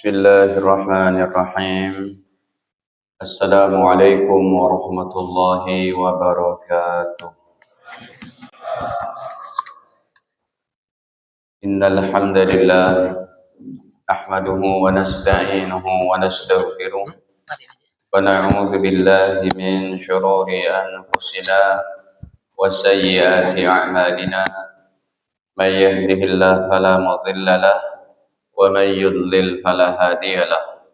Bismillahirrahmanirrahim. Assalamualaikum warahmatullahi wabarakatuh. Innal hamdalillah nahmaduhu wa nasta'inuhu wa nastaghfiruh wa na'udzu billahi min shururi anfusina wa sayyiati a'malina. May yahdihillahu fala mudilla lahu wa may yudlil fala hadiya lahu.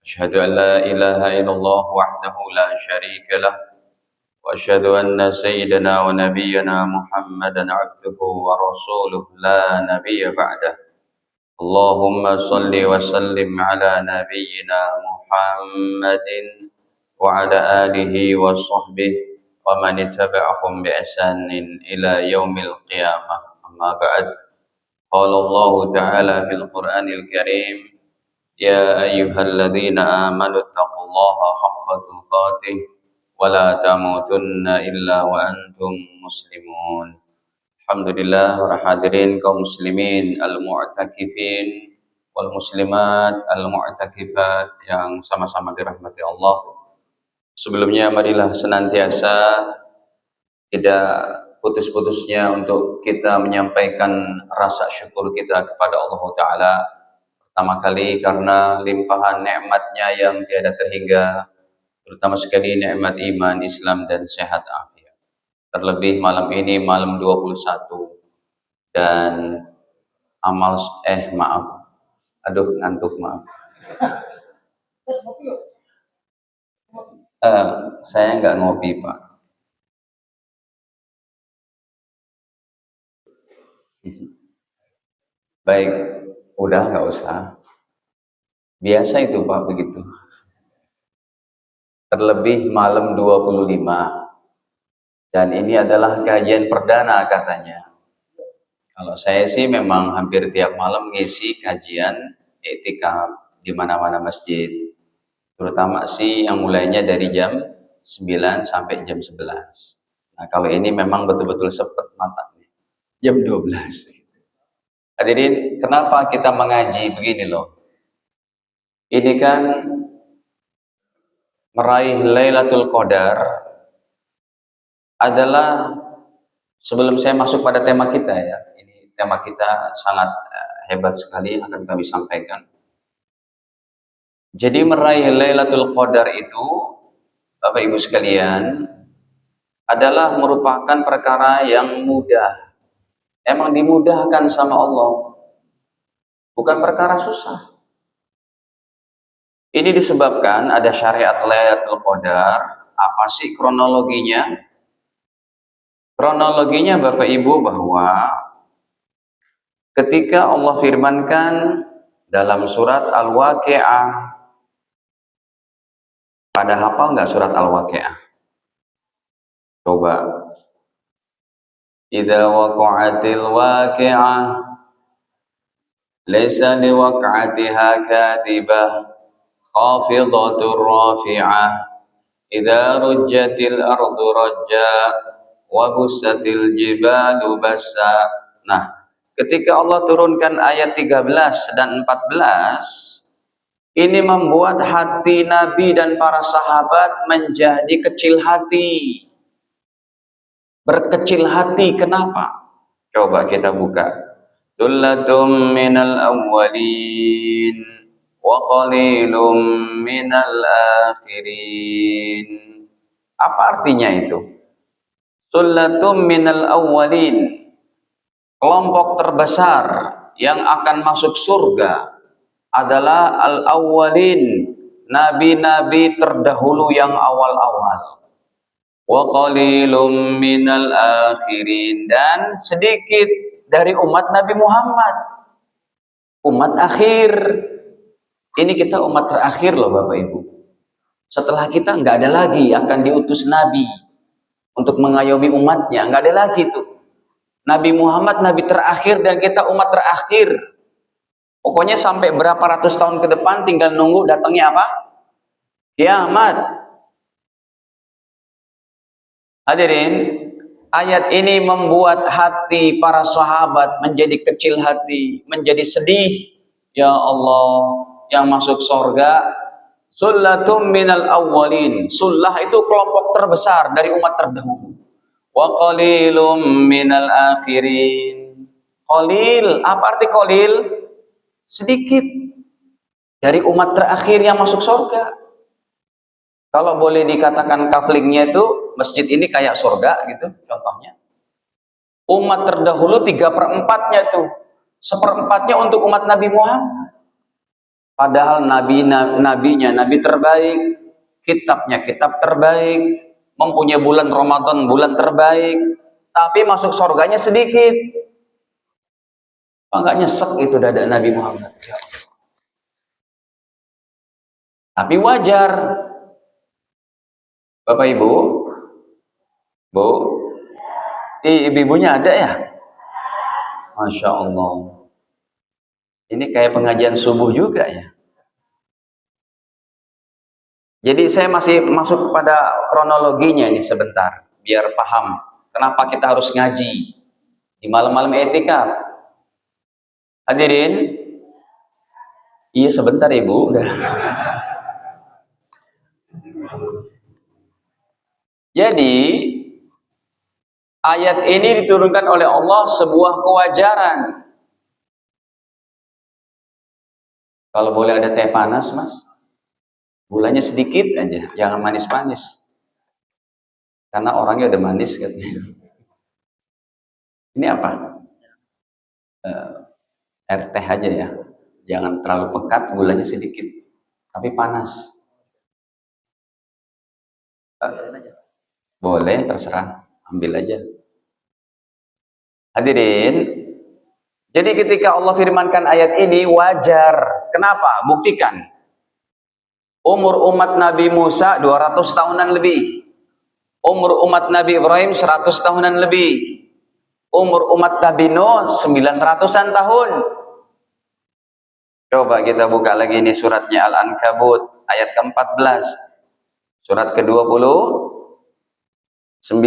أشهد أن لا إله إلا الله وحده لا شريك له وأشهد أن سيدنا ونبينا محمدا عبده ورسوله لا نبي بعده. اللهم صل وسلم على نبينا محمد وعلى آله وصحبه ومن اتبعهم بإحسان إلى يوم القيامة. أما بعد، قال الله تعالى في القرآن الكريم: يا أيها الذين آمنوا اتقوا الله حق تقاته ولا تموتن إلا وأنتم مسلمون. Alhamdulillah, para hadirin kaum muslimin al-mu'takifin wal muslimat al-mu'takifat yang sama-sama dirahmati Allah. Sebelumnya marilah senantiasa tidak putus-putusnya untuk kita menyampaikan rasa syukur kita kepada Allah Ta'ala. Pertama kali karena limpahan nikmatnya yang tiada terhingga, terutama sekali nikmat iman, Islam dan sehat afiat. Terlebih malam ini malam 21 dan ngantuk maaf. Saya nggak ngopi, Pak. Baik, udah nggak usah. Biasa itu Pak begitu. Terlebih malam 25. Dan ini adalah kajian perdana katanya. Kalau saya sih memang hampir tiap malam ngisi kajian iktikaf di mana-mana masjid. Terutama sih yang mulainya dari jam 9 sampai jam 11. Nah, kalau ini memang betul-betul sepet matanya. Jam 12. Hadirin, kenapa kita mengaji begini loh? Ini kan meraih Lailatul Qadar adalah, sebelum saya masuk pada tema kita ya, ini tema kita sangat hebat sekali akan kami sampaikan. Jadi meraih Lailatul Qadar itu, Bapak Ibu sekalian, adalah merupakan perkara yang mudah. Emang dimudahkan sama Allah, bukan perkara susah. Ini disebabkan ada syariat Lailatul Qadar. Apa sih kronologinya? Kronologinya Bapak Ibu bahwa ketika Allah firmankan dalam surat Al-Waqi'ah, pada hafal nggak surat Al-Waqi'ah? Coba. Idza waqa'atil waqi'ah laysa liwaq'atiha kadhibah khafidatur rafi'ah idza rujjatil ardu rajja wa bussatil jibalu bassa. Nah, ketika Allah turunkan ayat 13 dan 14, ini membuat hati Nabi dan para sahabat menjadi kecil hati. Berkecil hati kenapa? Coba kita buka. Tullatum minal awwalin wa qalilum minal akhirin. Apa artinya itu? Tullatum minal awwalin, kelompok terbesar yang akan masuk surga adalah al-awwalin, nabi-nabi terdahulu yang awal-awal. Wa qalilum minal akhirin, dan sedikit dari umat Nabi Muhammad, umat akhir. Ini kita umat terakhir loh Bapak Ibu. Setelah kita nggak ada lagi akan diutus Nabi untuk mengayomi umatnya, nggak ada lagi tuh. Nabi Muhammad Nabi terakhir dan kita umat terakhir. Pokoknya sampai berapa ratus tahun ke depan tinggal nunggu datangnya apa? Kiamat. Hadirin, ayat ini membuat hati para sahabat menjadi kecil hati, menjadi sedih. Ya Allah, yang masuk surga sullatum minal awwalin. Sullah itu kelompok terbesar dari umat terdahulu. Wa qalilum minal akhirin. Qalil, apa arti qalil? Sedikit dari umat terakhir yang masuk surga. Kalau boleh dikatakan kaflingnya itu masjid ini kayak surga gitu contohnya. Umat terdahulu 3/4-nya tuh. 1/4-nya untuk umat Nabi Muhammad. Padahal nabinya nabi terbaik, kitabnya kitab terbaik, mempunyai bulan Ramadan bulan terbaik, tapi masuk surganya sedikit. Enggak nyesek itu dada Nabi Muhammad. Tapi wajar. Bapak Ibu, Bu, ibu-ibunya ada ya? Masya Allah. Ini kayak pengajian subuh juga ya. Jadi saya masih masuk kepada kronologinya ini sebentar, biar paham kenapa kita harus ngaji di malam-malam etikaf. Hadirin, iya sebentar Ibu, udah. Jadi ayat ini diturunkan oleh Allah sebuah kewajaran. Kalau boleh ada teh panas, Mas. Gulanya sedikit aja, jangan manis-manis. Karena orangnya udah manis katanya. Ini apa? Air teh aja ya. Jangan terlalu pekat, gulanya sedikit. Tapi panas. Boleh, terserah. Ambil aja. Hadirin, jadi ketika Allah firmankan ayat ini wajar. Kenapa? Buktikan. Umur umat Nabi Musa 200 tahunan lebih. Umur umat Nabi Ibrahim 100 tahunan lebih. Umur umat Nabi Nuh 900-an tahun. Coba kita buka lagi ini suratnya Al-Ankabut ayat ke-14. Surat ke-29.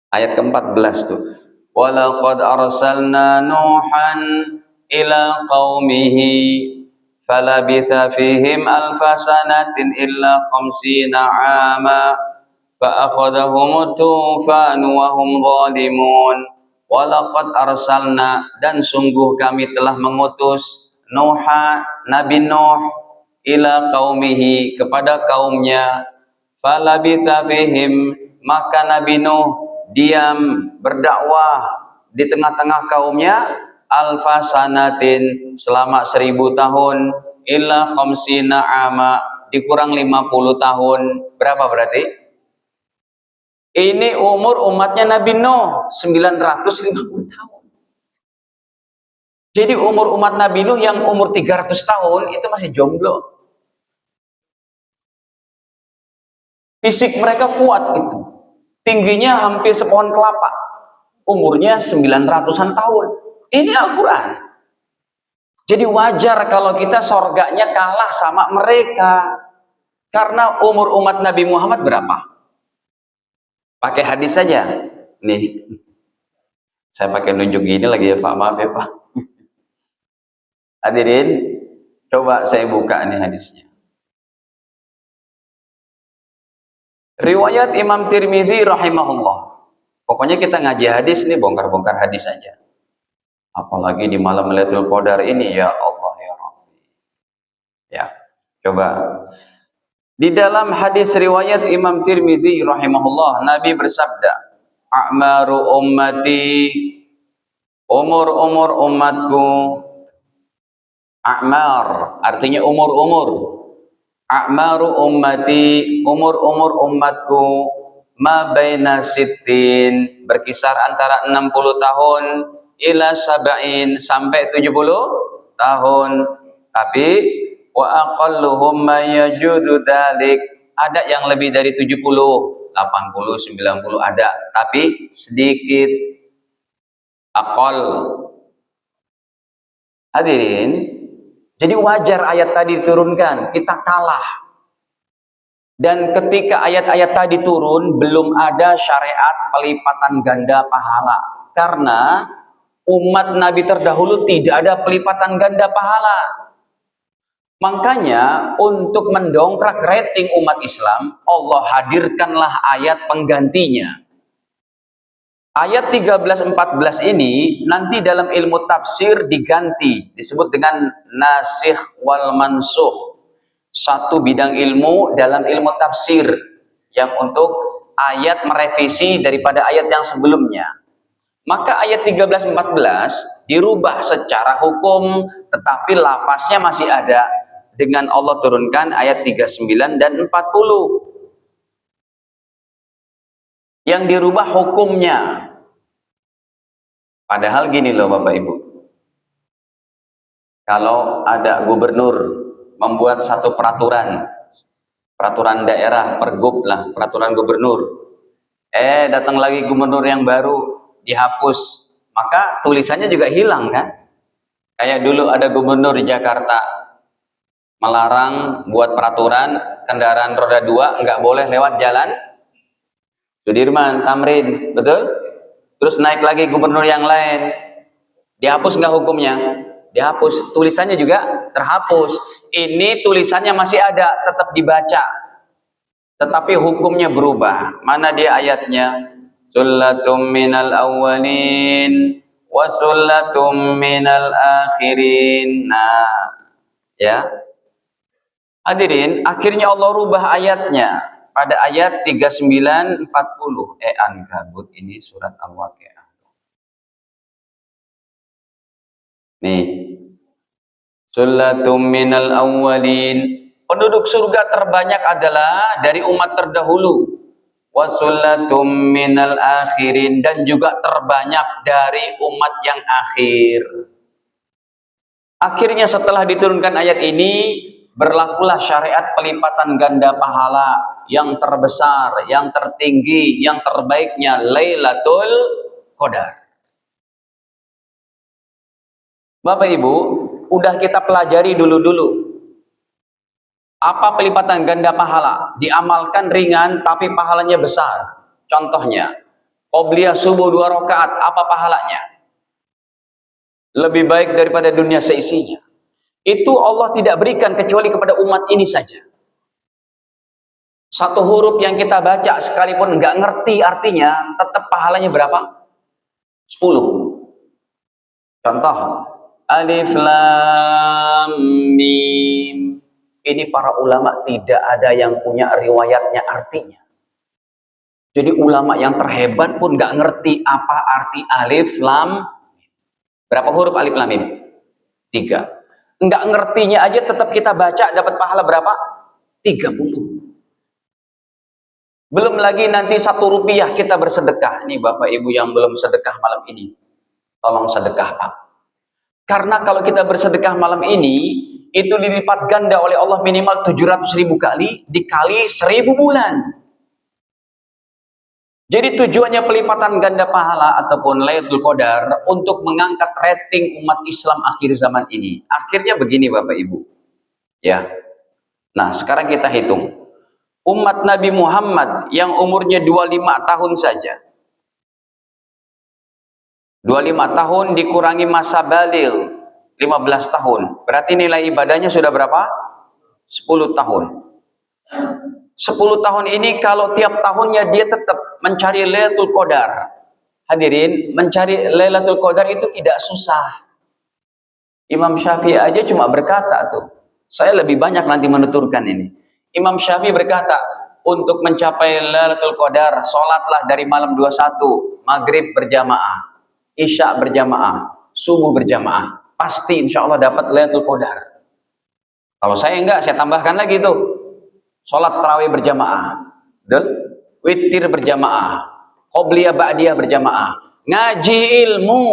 Ayat ke-14 tuh. Walaqad arsalna Nuhan ila qaumihi falabitha fihim alfa sanatin illa khamsina ama fa'akhadahum tufan wa hum zalimun. Walaqad arsalna, dan sungguh kami telah mengutus Nuha, Nabi Nuh, ila qaumihi, kepada kaumnya. Falabitha fihim, maka Nabi Nuh diam berdakwah di tengah-tengah kaumnya alfa sanatin, selama 1000 tahun, illa khamsina ama, dikurang 50 tahun. Berapa berarti? Ini umur umatnya Nabi Nuh 950 tahun. Jadi umur umat Nabi Nuh yang umur 300 tahun itu masih jomblo. Fisik mereka kuat itu. Tingginya hampir sepohon kelapa. Umurnya 900-an tahun. Ini Al-Quran. Jadi wajar kalau kita sorganya kalah sama mereka. Karena umur umat Nabi Muhammad berapa? Pakai hadis saja. Nih. Saya pakai nunjuk gini lagi ya Pak. Maaf ya Pak. Hadirin, coba saya buka nih hadisnya. Riwayat Imam Tirmidzi rahimahullah. Pokoknya kita ngaji hadis nih, bongkar-bongkar hadis aja. Apalagi di malam Lailatul Qadar ini, ya Allah ya Rabbi. Ya, coba. Di dalam hadis riwayat Imam Tirmidzi rahimahullah, Nabi bersabda, "A'maru ummati", umur-umur umatku. A'mar artinya umur-umur. A'maru ummati, umur-umur umatku, ma baina sittin, berkisar antara 60 tahun ila sab'in, sampai 70 tahun. Tapi wa aqalluhum ma yajudu dalik, ada yang lebih dari 70, 80, 90 ada, tapi sedikit. Aqal. Hadirin, jadi wajar ayat tadi diturunkan, kita kalah. Dan ketika ayat-ayat tadi turun, belum ada syariat pelipatan ganda pahala. Karena Umat Nabi terdahulu tidak ada pelipatan ganda pahala. Makanya untuk mendongkrak rating umat Islam, Allah hadirkanlah ayat penggantinya. Ayat 13-14 ini nanti dalam ilmu tafsir diganti, disebut dengan nasikh wal mansukh. Satu bidang ilmu dalam ilmu tafsir yang untuk ayat merevisi daripada ayat yang sebelumnya. Maka ayat 13-14 dirubah secara hukum, tetapi lafaznya masih ada. Dengan Allah turunkan ayat 39 dan 40. Yang dirubah hukumnya. Padahal gini loh Bapak Ibu. Kalau ada gubernur membuat satu peraturan daerah, pergub lah, peraturan gubernur. Datang lagi gubernur yang baru, dihapus. Maka tulisannya juga hilang kan? Kayak dulu ada gubernur di Jakarta melarang buat peraturan kendaraan roda 2 nggak boleh lewat jalan Sudirman, Tamrin, betul? Terus naik lagi gubernur yang lain, dihapus nggak hukumnya? Dihapus, tulisannya juga terhapus. Ini tulisannya masih ada, tetap dibaca, tetapi hukumnya berubah. Mana dia ayatnya? Sullatum minal awwalin wa sullatum minal akhirin. Nah, ya. Hadirin, akhirnya Allah rubah ayatnya pada ayat 39-40. Ankabut, ini surat Al-Waqiah. Nih. Sullatum minal awwalin. Penduduk surga terbanyak adalah dari umat terdahulu. Wa sullatum minal akhirin, dan juga terbanyak dari umat yang akhir. Akhirnya setelah diturunkan ayat ini, berlakulah syariat pelipatan ganda pahala yang terbesar, yang tertinggi, yang terbaiknya Lailatul Qadar. Bapak Ibu, udah kita pelajari dulu-dulu. Apa pelipatan ganda pahala? Diamalkan ringan tapi pahalanya besar. Contohnya, qobliyah subuh 2 rakaat, apa pahalanya? Lebih baik daripada dunia seisinya. Itu Allah tidak berikan kecuali kepada umat ini saja. Satu huruf yang kita baca sekalipun nggak ngerti artinya, tetap pahalanya berapa? 10. Contoh, Alif Lam Mim. Ini para ulama tidak ada yang punya riwayatnya artinya. Jadi ulama yang terhebat pun nggak ngerti apa arti Alif Lam. Berapa huruf Alif Lam Mim? 3. Nggak ngertinya aja tetap kita baca, dapat pahala berapa? 30. Belum lagi nanti 1 rupiah kita bersedekah. Nih Bapak Ibu yang belum sedekah malam ini, tolong sedekah Pak. Karena kalau kita bersedekah malam ini, itu dilipat ganda oleh Allah minimal 700.000 kali, dikali 1000 bulan. Jadi tujuannya pelipatan ganda pahala ataupun Lailatul Qadar untuk mengangkat rating umat Islam akhir zaman ini. Akhirnya begini Bapak Ibu. Ya. Nah, sekarang kita hitung. Umat Nabi Muhammad yang umurnya 25 tahun saja. 25 tahun dikurangi masa balil 15 tahun. Berarti nilai ibadahnya sudah berapa? 10 tahun. 10 tahun ini kalau tiap tahunnya dia tetap mencari Lailatul Qadar. Hadirin, mencari Lailatul Qadar itu tidak susah. Imam Syafi'i aja cuma berkata tuh, saya lebih banyak nanti menuturkan ini. Imam Syafi'i berkata, untuk mencapai Lailatul Qadar, sholatlah dari malam 21, maghrib berjamaah, isya berjamaah, subuh berjamaah. Pasti insya Allah dapat Lailatul Qadar. Kalau saya enggak, saya tambahkan lagi tuh. Sholat tarawih berjamaah, witir berjamaah, qobliyah ba'diyah berjamaah, ngaji ilmu.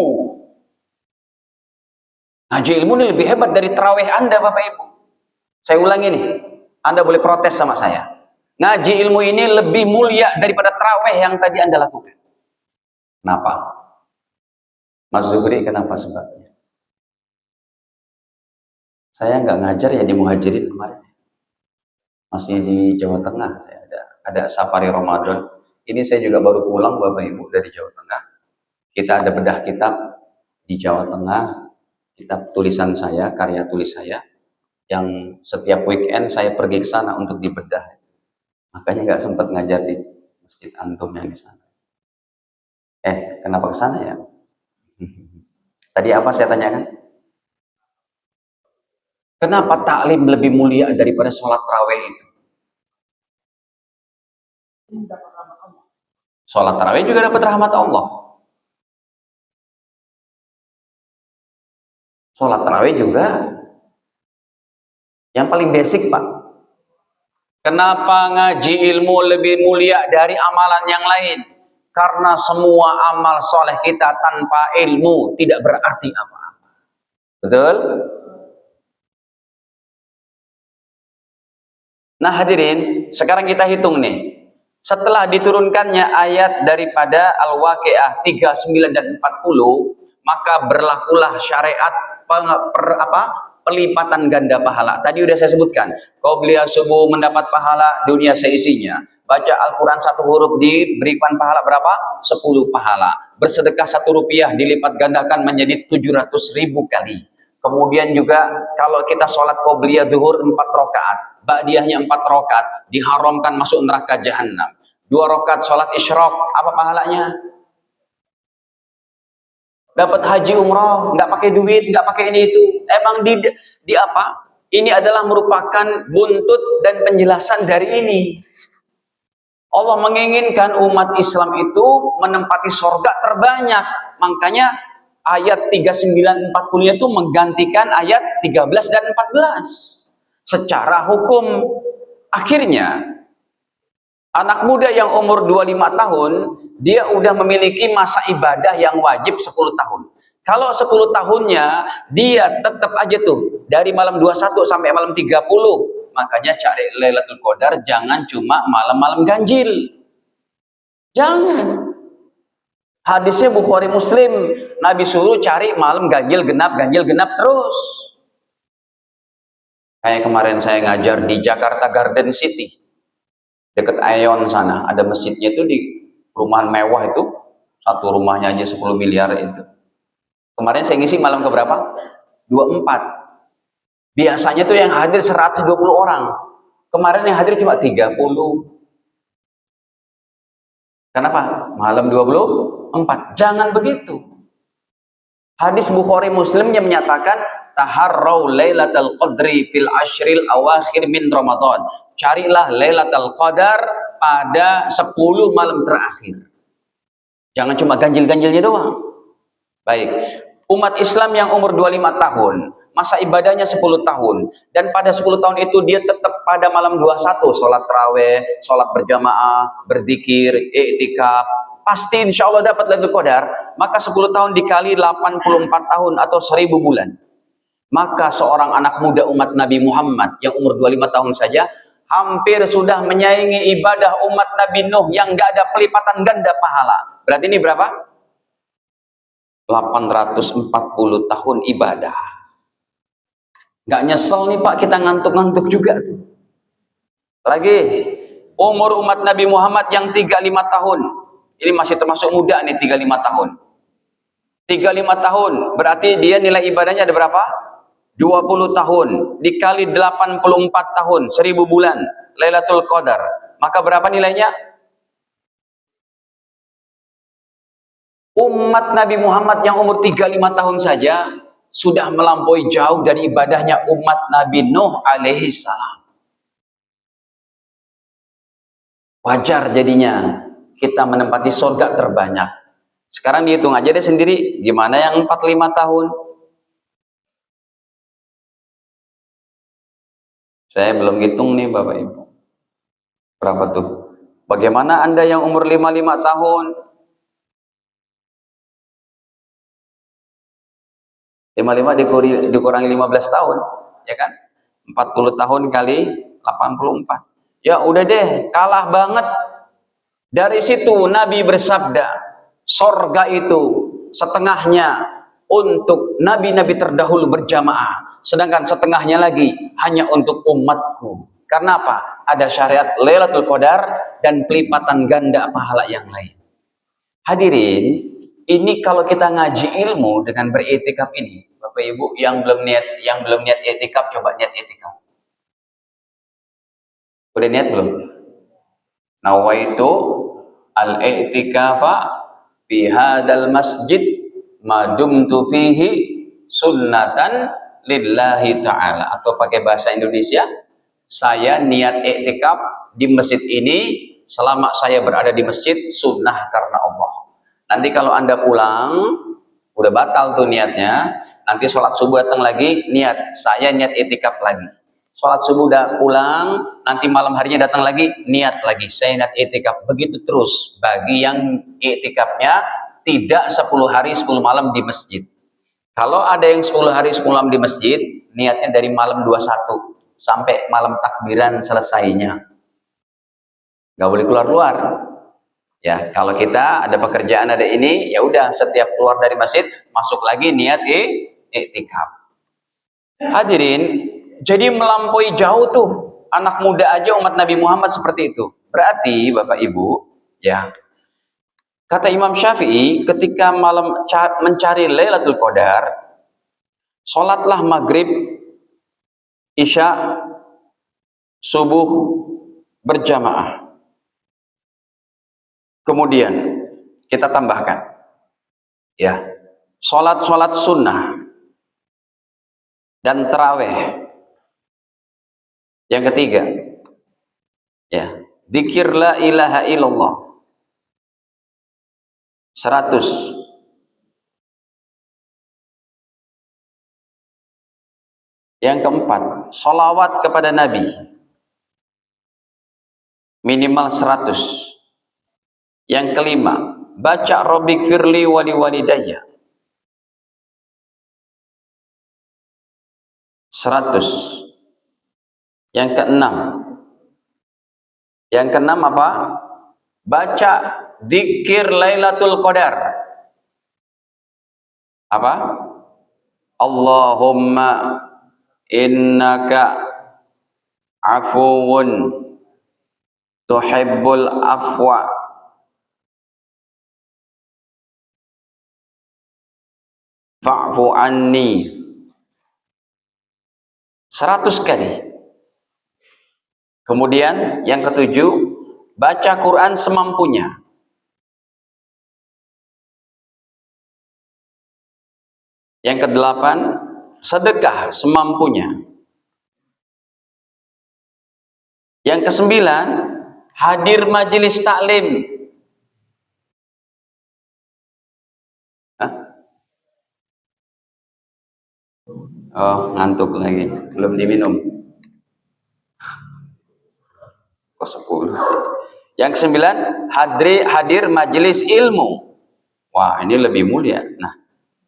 Ngaji ilmu ini lebih hebat dari tarawih Anda Bapak Ibu. Saya ulangi nih, Anda boleh protes sama saya. Ngaji ilmu ini lebih mulia daripada tarawih yang tadi Anda lakukan. Kenapa? Mas Zuhri, kenapa sebabnya? Saya nggak ngajar ya di Muhajirin kemarin. Masih di Jawa Tengah, saya ada safari Ramadan. Ini saya juga baru pulang Bapak Ibu dari Jawa Tengah. Kita ada bedah kitab di Jawa Tengah, kitab tulisan saya, karya tulis saya, yang setiap weekend saya pergi ke sana untuk dibedah. Makanya nggak sempat ngajar di Masjid Antum yang di sana. Kenapa ke sana ya? Tadi apa saya tanyakan? Kenapa taklim lebih mulia daripada sholat tarawih itu? Sholat tarawih juga dapat rahmat Allah. Sholat tarawih juga yang paling basic, Pak. Kenapa ngaji ilmu lebih mulia dari amalan yang lain? Karena semua amal soleh kita tanpa ilmu tidak berarti apa-apa. Betul? Nah hadirin, sekarang kita hitung nih. Setelah diturunkannya ayat daripada Al-Waqiah 39 dan 40, maka berlakulah syariat pelipatan ganda pahala. Tadi udah saya sebutkan, qobliyah subuh mendapat pahala dunia seisinya. Baca Al-Quran satu huruf diberikan pahala berapa? 10 pahala. Bersedekah 1 rupiah dilipat gandakan menjadi 700.000 kali. Kemudian juga kalau kita sholat qobliyah zuhur 4 rakaat, ba'diyahnya 4 rakaat, diharamkan masuk neraka jahanam. 2 rakaat sholat isyraq, apa pahalanya? Dapat haji umroh, nggak pakai duit, nggak pakai ini itu. Emang di apa? Ini adalah merupakan buntut dan penjelasan dari ini. Allah menginginkan umat Islam itu menempati surga terbanyak. Makanya ayat 39-40 itu menggantikan ayat 13 dan 14. Secara hukum, akhirnya anak muda yang umur 25 tahun, dia udah memiliki masa ibadah yang wajib 10 tahun. Kalau 10 tahunnya, dia tetap aja tuh, dari malam 21 sampai malam 30. Makanya cari Lailatul Qadar, jangan cuma malam-malam ganjil. Jangan. Hadisnya Bukhari Muslim, Nabi suruh cari malam ganjil genap terus. Kayak kemarin saya ngajar di Jakarta Garden City. Dekat Aeon sana, ada masjidnya itu di perumahan mewah itu, satu rumahnya aja 10 miliar itu. Kemarin saya ngisi malam keberapa? 24. Biasanya tuh yang hadir 120 orang. Kemarin yang hadir cuma 30. Kenapa? Malam 24. Jangan begitu. Hadis Bukhari Muslim yang menyatakan taharrau lailatul qadri fil ashril awakhir min Ramadan. Carilah Lailatul Qadar pada 10 malam terakhir. Jangan cuma ganjil-ganjilnya doang. Baik. Umat Islam yang umur 25 tahun, masa ibadahnya 10 tahun. Dan pada 10 tahun itu dia tetap pada malam 21, sholat tarawih, sholat berjamaah, berzikir, i'tikaf. Pasti insya Allah dapat Lailatul Qadar. Maka 10 tahun dikali 84 tahun atau 1000 bulan. Maka seorang anak muda umat Nabi Muhammad yang umur 25 tahun saja hampir sudah menyaingi ibadah umat Nabi Nuh yang gak ada pelipatan ganda pahala. Berarti ini berapa? 840 tahun ibadah. Gak nyesel nih Pak, kita ngantuk-ngantuk juga tuh. Lagi, umur umat Nabi Muhammad yang 35 tahun. Ini masih termasuk muda nih, 35 tahun. 35 tahun, berarti dia nilai ibadahnya ada berapa? 20 tahun dikali 84 tahun, 1000 bulan Lailatul Qadar. Maka berapa nilainya? Umat Nabi Muhammad yang umur 35 tahun saja sudah melampaui jauh dari ibadahnya umat Nabi Nuh alaihi salam. Wajar jadinya kita menempati surga terbanyak. Sekarang dihitung aja deh sendiri, gimana yang 45 tahun? Saya belum hitung nih Bapak Ibu. Berapa tuh? Bagaimana Anda yang umur 55 tahun? 55 dikurangi 15 tahun, ya kan? 40 tahun kali 84. Ya udah deh, kalah banget. Dari situ Nabi bersabda, sorga itu setengahnya untuk nabi-nabi terdahulu berjamaah, sedangkan setengahnya lagi hanya untuk umatku. Karena apa? Ada syariat Lailatul Qadar dan pelipatan ganda pahala yang lain. Hadirin, Ini kalau kita ngaji ilmu dengan beriktikaf ini, Bapak Ibu yang belum niat iktikaf, coba niat iktikaf. Udah niat belum? Nawaitu al-i'tikafa fi hadzal masjid madumtu fihi sunnatan lillahi ta'ala, atau pakai bahasa Indonesia, saya niat i'tikaf di masjid ini selama saya berada di masjid, sunnah karena Allah. Nanti kalau Anda pulang udah batal tuh niatnya, nanti sholat subuh datang lagi, niat saya niat i'tikaf lagi. Sholat subuh udah pulang, nanti malam harinya datang lagi, niat lagi saya niat i'tikaf. Begitu terus bagi yang i'tikafnya tidak 10 hari 10 malam di masjid. Kalau ada yang 10 hari 10 malam di masjid, niatnya dari malam 21 sampai malam takbiran selesainya. Gak boleh keluar-keluar. Ya, kalau kita ada pekerjaan, ada ini, ya udah setiap keluar dari masjid masuk lagi niat i'tikaf. Hadirin, jadi melampaui jauh tuh anak muda aja umat Nabi Muhammad seperti itu. Berarti Bapak Ibu, ya. Kata Imam Syafi'i, ketika malam mencari Lailatul Qadar, sholatlah maghrib, isya, subuh berjamaah. Kemudian kita tambahkan, ya, sholat sunnah dan taraweh. Yang ketiga, ya, dzikir la ilaha illallah 100. Yang keempat, sholawat kepada Nabi minimal 100. Yang kelima, baca Rabbi firli wali walidayya 100. Yang keenam apa? Baca dzikir Lailatul Qadar. Apa? Allahumma innaka afuwun tuhibbul afwa fa'fu anni 100 kali. Kemudian yang ketujuh, baca Quran semampunya. Yang kedelapan, sedekah semampunya. Yang kesembilan, hadir majelis taklim. Oh, ngantuk lagi, belum diminum. Kok 10 sih? Yang kesembilan, hadir majelis ilmu. Wah, ini lebih mulia. Nah,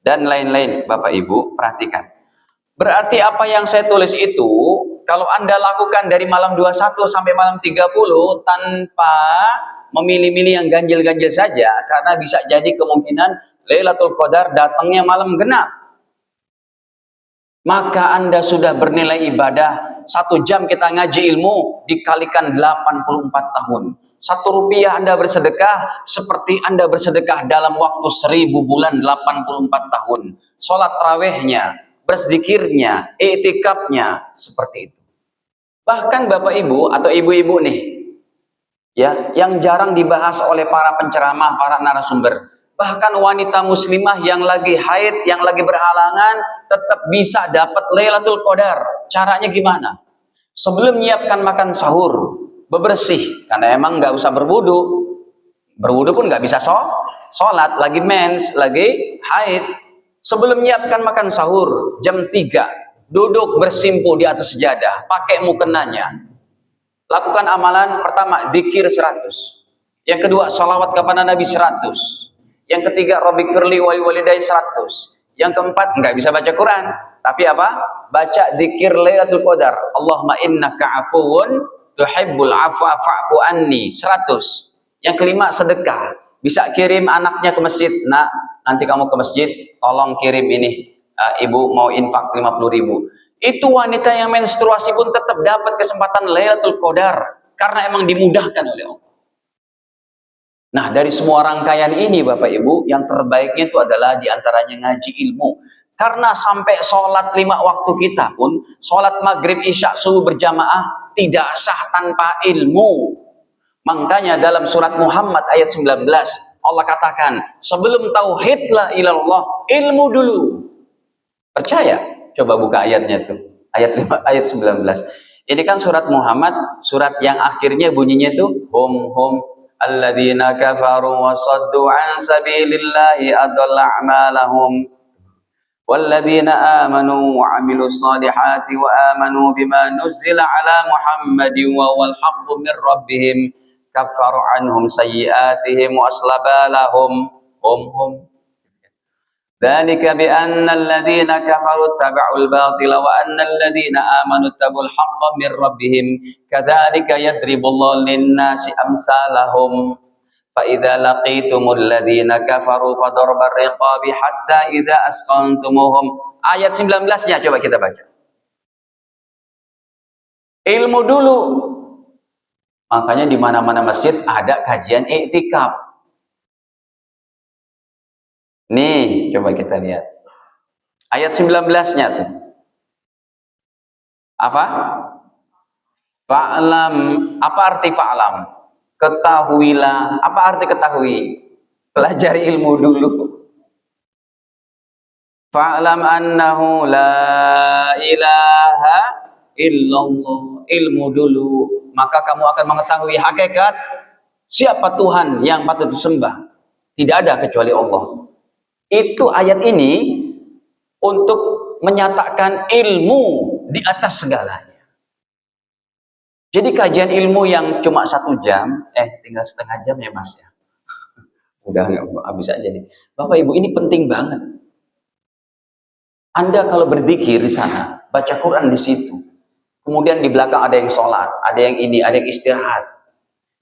dan lain-lain. Bapak Ibu, perhatikan. Berarti apa yang saya tulis itu, kalau Anda lakukan dari malam 21 sampai malam 30 tanpa memilih-milih yang ganjil-ganjil saja, karena bisa jadi kemungkinan Lailatul Qadar datangnya malam genap, maka Anda sudah bernilai ibadah. 1 jam kita ngaji ilmu dikalikan 84 tahun. 1 rupiah Anda bersedekah seperti Anda bersedekah dalam waktu 1000 bulan 84 tahun. Sholat tarawehnya, berzikirnya, i'tikafnya seperti itu. Bahkan Bapak Ibu atau ibu-ibu nih, ya, yang jarang dibahas oleh para penceramah, para narasumber. Bahkan wanita muslimah yang lagi haid, yang lagi berhalangan, tetap bisa dapat Lailatul Qadar. Caranya gimana? Sebelum menyiapkan makan sahur, bebersih, karena emang nggak usah berwudu. Berwudu pun nggak bisa sholat, lagi mens, lagi haid. Sebelum menyiapkan makan sahur, jam 3, duduk bersimpuh di atas sejadah, pakai mukenanya. Lakukan amalan pertama, dzikir 100. Yang kedua, sholawat kepada Nabi 100. Yang ketiga, Rabbi firli wali walidayya 100. Yang keempat, nggak bisa baca Quran, tapi apa? Baca dzikir Lailatul Qadar. Allahumma innaka afuwun tuhibbul afwa fa'fu anni 100. Yang kelima, sedekah. Bisa kirim anaknya ke masjid. Nah, nanti kamu ke masjid, tolong kirim ini. Ibu mau infak 50.000. Itu wanita yang menstruasi pun tetap dapat kesempatan Lailatul Qadar karena emang dimudahkan oleh Allah. Nah, dari semua rangkaian ini Bapak Ibu, yang terbaiknya itu adalah diantaranya ngaji ilmu. Karena sampai sholat 5 waktu kita pun, sholat maghrib, isya, subuh berjamaah, tidak sah tanpa ilmu. Makanya dalam surat Muhammad ayat 19, Allah katakan, sebelum tauhid la ilallah, ilmu dulu. Percaya? Coba buka ayatnya tuh. Ayat 5, ayat 19. Ini kan surat Muhammad, surat yang akhirnya bunyinya tuh hum alladzina kafaru wa saddu an sabilillahi adalla a'malahum walladzina amanu wa amilus salihati wa amanu bima nuzzila ala Muhammadin wa wal haqqu min rabbihim kaffaru anhum sayyi'atihim wa aslabalahum hum. ذلك بأن الذين كفروا اتبعوا الباطل وأن الذين آمنوا اتبعوا الحق من ربهم كذلك يضرب الله للناس أمثالهم فإذا لقيتم الذين كفروا فضرب الرقاب حتى إذا أسقنتموهم. Ayat 19-nya coba kita baca. Ilmu dulu. Makanya di mana-mana masjid ada kajian iktikaf. Nih, coba kita lihat. Ayat 19-nya tuh. Apa? Fa'lam. Apa arti fa'lam? Ketahuilah. Apa arti ketahui? Pelajari ilmu dulu. Fa'lam annahu la ilaha illallah. Ilmu dulu. Maka kamu akan mengetahui hakikat siapa Tuhan yang patut disembah. Tidak ada kecuali Allah. Itu ayat ini untuk menyatakan ilmu di atas segalanya. Jadi kajian ilmu yang cuma 1 jam, tinggal setengah jam ya Mas ya. Udah habis aja nih. Bapak Ibu, ini penting banget. Anda kalau berzikir di sana, baca Quran di situ, kemudian di belakang ada yang sholat, ada yang ini, ada yang istirahat.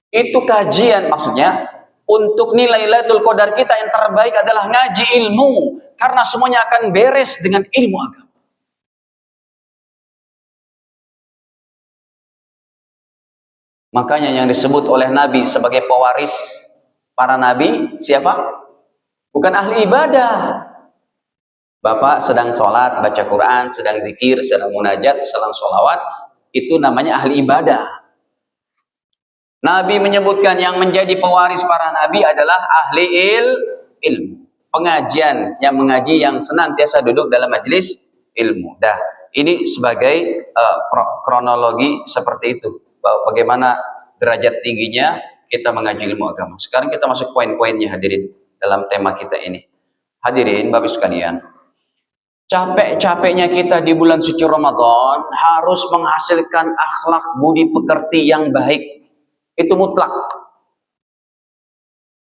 Itu kajian, maksudnya untuk nilai Lailatul Qadar kita yang terbaik adalah ngaji ilmu, karena semuanya akan beres dengan ilmu agama. Makanya yang disebut oleh Nabi sebagai pewaris para nabi siapa? Bukan ahli ibadah. Bapak sedang sholat, baca Quran, sedang zikir, sedang munajat, sedang sholawat, itu namanya ahli ibadah. Nabi menyebutkan yang menjadi pewaris para nabi adalah ahli ilmu. Pengajian, yang mengaji, yang senantiasa duduk dalam majelis ilmu. Dah, ini sebagai kronologi seperti itu. Bagaimana derajat tingginya kita mengaji ilmu agama. Sekarang kita masuk poin-poinnya hadirin dalam tema kita ini. Hadirin Bapak sekalian, capek-capeknya kita di bulan suci Ramadan harus menghasilkan akhlak budi pekerti yang baik. Itu mutlak.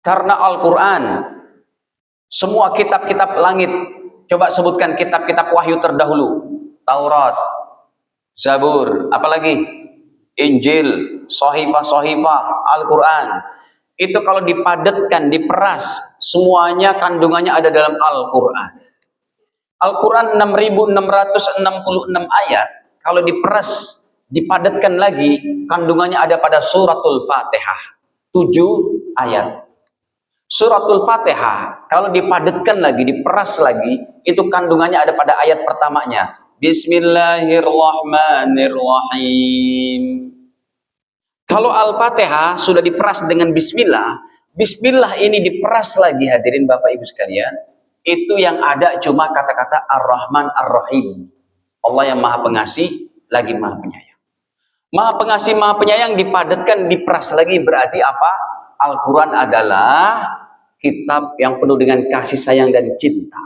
Karena Al-Quran, semua kitab-kitab langit, coba sebutkan kitab-kitab wahyu terdahulu. Taurat, Zabur, apalagi Injil, Sohifah, Al-Quran. Itu kalau dipadatkan, diperas, semuanya kandungannya ada dalam Al-Quran. Al-Quran 6.666 ayat, kalau diperas, dipadatkan lagi, kandungannya ada pada suratul Fatihah. 7 ayat. Suratul Fatihah, kalau dipadatkan lagi, diperas lagi, itu kandungannya ada pada ayat pertamanya. Bismillahirrahmanirrahim. Kalau Al-Fatihah sudah diperas dengan Bismillah, Bismillah ini diperas lagi hadirin Bapak Ibu sekalian, itu yang ada cuma kata-kata Ar-Rahman Ar-Rahim. Allah yang Maha Pengasih, lagi Maha Penyayang. Maha Pengasih, Maha Penyayang dipadatkan, diperas lagi, berarti apa? Al-Quran adalah kitab yang penuh dengan kasih sayang dan cinta.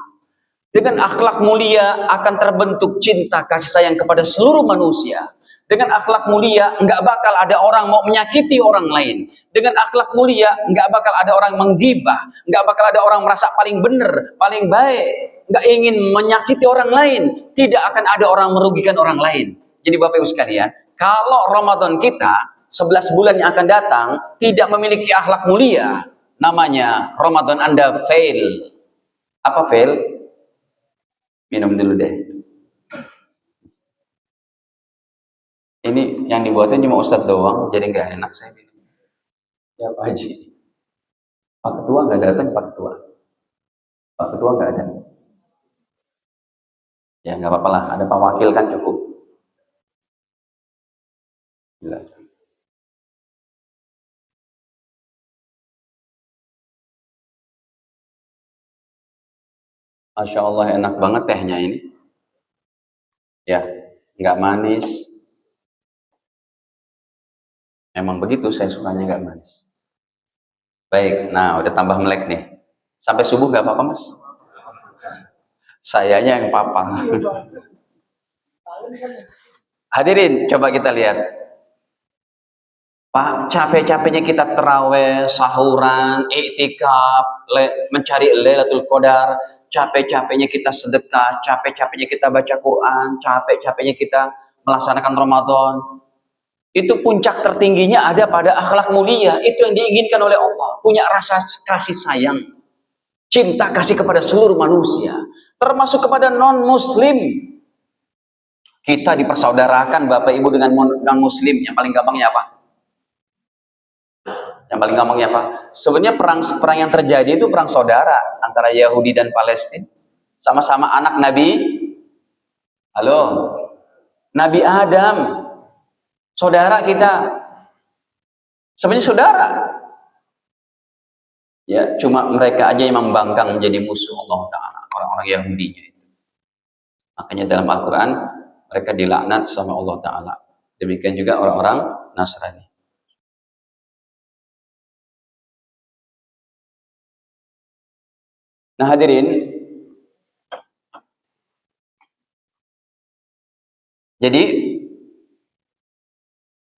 Dengan akhlak mulia akan terbentuk cinta kasih sayang kepada seluruh manusia. Dengan akhlak mulia nggak bakal ada orang mau menyakiti orang lain. Dengan akhlak mulia nggak bakal ada orang menggibah, nggak bakal ada orang merasa paling benar, paling baik, nggak ingin menyakiti orang lain, tidak akan ada orang merugikan orang lain. Jadi Bapak Ibu sekalian, kalau Ramadan kita 11 bulan yang akan datang tidak memiliki akhlak mulia, namanya Ramadan Anda fail. Apa fail? Minum dulu deh. Ini yang dibuatin cuma Ustadz doang, jadi nggak enak saya minum. Ya Pak Haji. Pak Ketua nggak datang, Pak Ketua. Pak Ketua nggak ada. Ya nggak apa-apa lah, ada Pak Wakil kan cukup. Gila. Masya Allah enak banget tehnya ini. Ya, nggak manis. Memang begitu, saya sukanya nggak manis. Baik, nah udah tambah melek nih. Sampai subuh nggak apa-apa mas? Sayanya yang papa. Hadirin, coba kita lihat. Pak, capek-capeknya kita terawih, sahuran, iktikaf, mencari Lailatul Qadar, capek-capeknya kita sedekah, capek-capeknya kita baca Quran, capek-capeknya kita melaksanakan Ramadan. Itu puncak tertingginya ada pada akhlak mulia. Itu yang diinginkan oleh Allah. Punya rasa kasih sayang, cinta kasih kepada seluruh manusia, termasuk kepada non-muslim. Kita dipersaudarakan Bapak Ibu dengan non-muslim. Yang paling gampangnya apa? Yang paling gampangnya apa? Sebenarnya perang yang terjadi itu perang saudara antara Yahudi dan Palestina. Sama-sama anak Nabi. Halo, Nabi Adam. Saudara kita. Sebenarnya saudara. Ya, cuma mereka aja yang membangkang menjadi musuh Allah Ta'ala. Orang-orang Yahudinya itu. Makanya dalam Al-Quran mereka dilaknat sama Allah Ta'ala. Demikian juga orang-orang Nasrani. Nah hadirin, jadi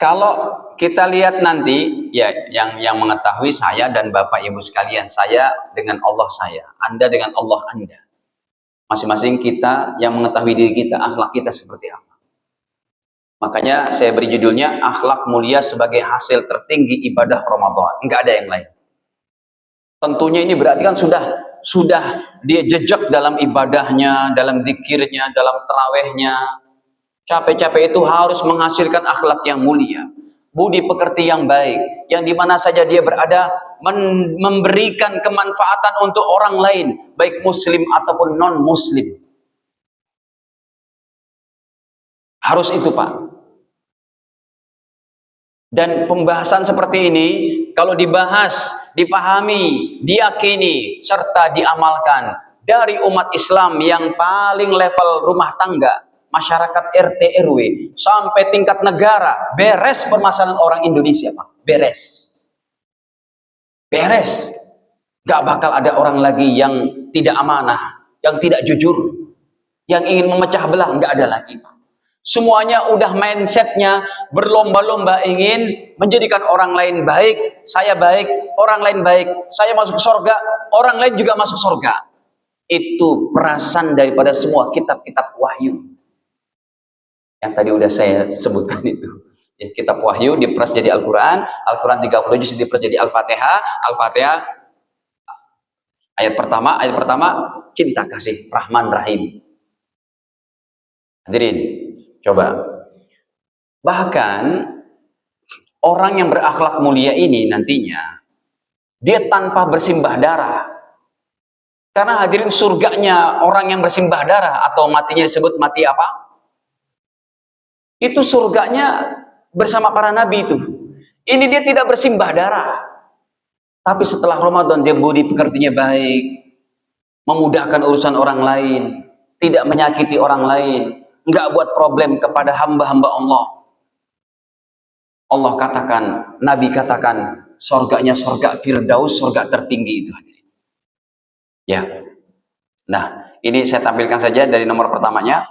kalau kita lihat nanti, ya yang mengetahui saya dan Bapak Ibu sekalian, saya dengan Allah saya, Anda dengan Allah Anda. Masing-masing kita yang mengetahui diri kita, akhlak kita seperti apa. Makanya saya beri judulnya akhlak mulia sebagai hasil tertinggi ibadah Ramadan. Enggak ada yang lain. Tentunya ini berarti kan sudah dia jejak dalam ibadahnya, dalam zikirnya, dalam tarawehnya. Capek-capek itu harus menghasilkan akhlak yang mulia, budi pekerti yang baik, yang dimana saja dia berada memberikan kemanfaatan untuk orang lain, baik muslim ataupun non muslim. Harus itu Pak. Dan pembahasan seperti ini kalau dibahas, dipahami, diyakini, serta diamalkan dari umat Islam yang paling level rumah tangga, masyarakat RT RW, sampai tingkat negara, beres permasalahan orang Indonesia Pak, beres. Beres. Gak bakal ada orang lagi yang tidak amanah, yang tidak jujur, yang ingin memecah belah, nggak ada lagi Pak. Semuanya udah mindsetnya berlomba-lomba ingin menjadikan orang lain baik, saya baik, orang lain baik, saya masuk surga, orang lain juga masuk surga. Itu perasan daripada semua kitab-kitab wahyu yang tadi udah saya sebutkan itu. Ya, kitab wahyu diperas jadi Al-Quran, Al-Quran 30 juz diperas jadi Al-Fatihah, Al-Fatihah ayat pertama cinta kasih Rahman Rahim. Hadirin, coba. Bahkan orang yang berakhlak mulia ini nantinya dia tanpa bersimbah darah. Karena hadirin surganya orang yang bersimbah darah atau matinya disebut mati apa? Itu surganya bersama para nabi itu. Ini dia tidak bersimbah darah. Tapi setelah Ramadan dia budi pekertinya baik, memudahkan urusan orang lain, tidak menyakiti orang lain, nggak buat problem kepada hamba-hamba Allah. Allah katakan, Nabi katakan, surganya surga Firdaus, surga tertinggi itu hadirin. Ya. Nah, ini saya tampilkan saja dari nomor pertamanya.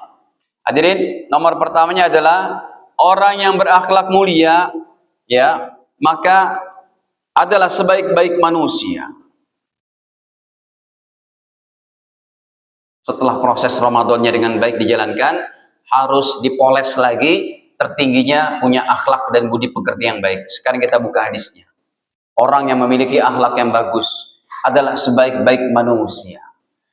Hadirin, nomor pertamanya adalah orang yang berakhlak mulia, ya, maka adalah sebaik-baik manusia. Setelah proses Ramadannya dengan baik dijalankan, harus dipoles lagi, tertingginya punya akhlak dan budi pekerti yang baik. Sekarang kita buka hadisnya. Orang yang memiliki akhlak yang bagus adalah sebaik-baik manusia.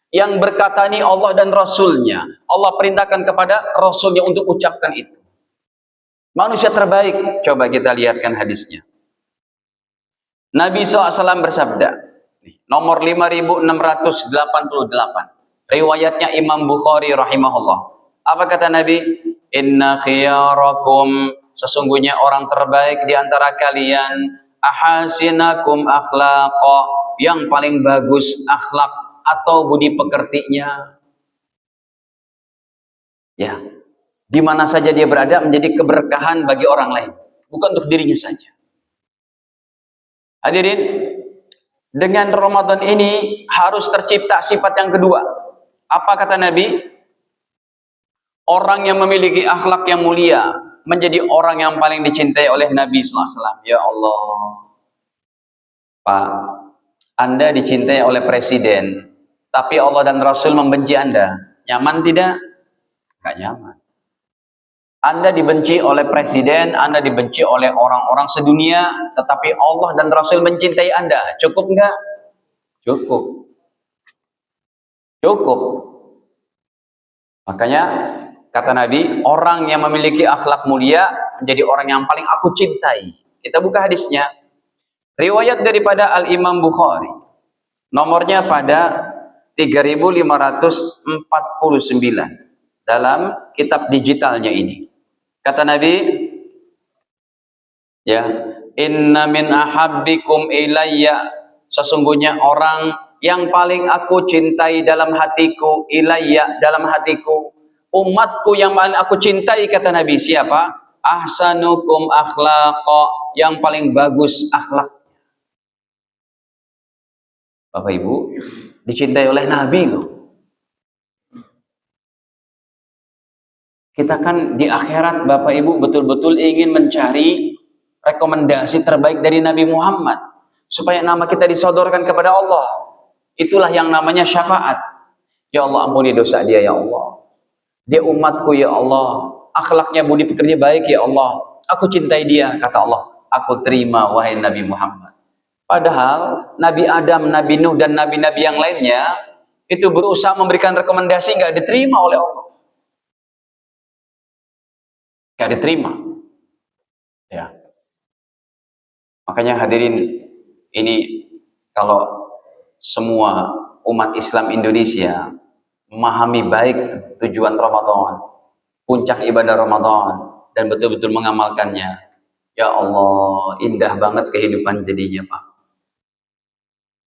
Yang berkatani Allah dan Rasulnya. Allah perintahkan kepada Rasulnya untuk ucapkan itu. Manusia terbaik. Coba kita lihatkan hadisnya. Nabi SAW bersabda, Nomor 5688. Riwayatnya Imam Bukhari rahimahullah. Apa kata Nabi? Inna khiyarakum, sesungguhnya orang terbaik di antara kalian, ahasinakum akhlaqa, yang paling bagus akhlak atau budi pekertinya. Ya, di mana saja dia berada menjadi keberkahan bagi orang lain, bukan untuk dirinya saja. Hadirin, dengan Ramadan ini harus tercipta sifat yang kedua. Apa kata Nabi? Orang yang memiliki akhlak yang mulia menjadi orang yang paling dicintai oleh Nabi SAW. Ya Allah, Pak, Anda dicintai oleh Presiden, tapi Allah dan Rasul membenci Anda. Nyaman tidak? Gak nyaman. Anda dibenci oleh Presiden, Anda dibenci oleh orang-orang sedunia, tetapi Allah dan Rasul mencintai Anda. Cukup enggak? Cukup. Cukup. Makanya kata Nabi, orang yang memiliki akhlak mulia menjadi orang yang paling aku cintai. Kita buka hadisnya. Riwayat daripada Al-Imam Bukhari. Nomornya pada 3549 dalam kitab digitalnya ini. Kata Nabi, ya, inna min ahabbikum ilayya, sesungguhnya orang yang paling aku cintai dalam hatiku, ilayya, dalam hatiku, umatku yang paling aku cintai, kata Nabi, siapa? Ahsanukum akhlaqa, yang paling bagus akhlak. Bapak Ibu, dicintai oleh Nabi loh. Kita kan di akhirat, Bapak Ibu, betul-betul ingin mencari rekomendasi terbaik dari Nabi Muhammad supaya nama kita disodorkan kepada Allah. Itulah yang namanya syafaat. Ya Allah, ampuni dosa dia ya Allah. Dia umatku ya Allah. Akhlaknya, budi pekertinya baik ya Allah. Aku cintai dia, kata Allah. Aku terima wahai Nabi Muhammad. Padahal Nabi Adam, Nabi Nuh dan nabi-nabi yang lainnya itu berusaha memberikan rekomendasi, nggak diterima oleh Allah. Nggak diterima. Ya. Makanya hadirin, ini kalau semua umat Islam Indonesia memahami baik tujuan Ramadan, puncak ibadah Ramadan, dan betul-betul mengamalkannya, ya Allah, indah banget kehidupan jadinya, Pak.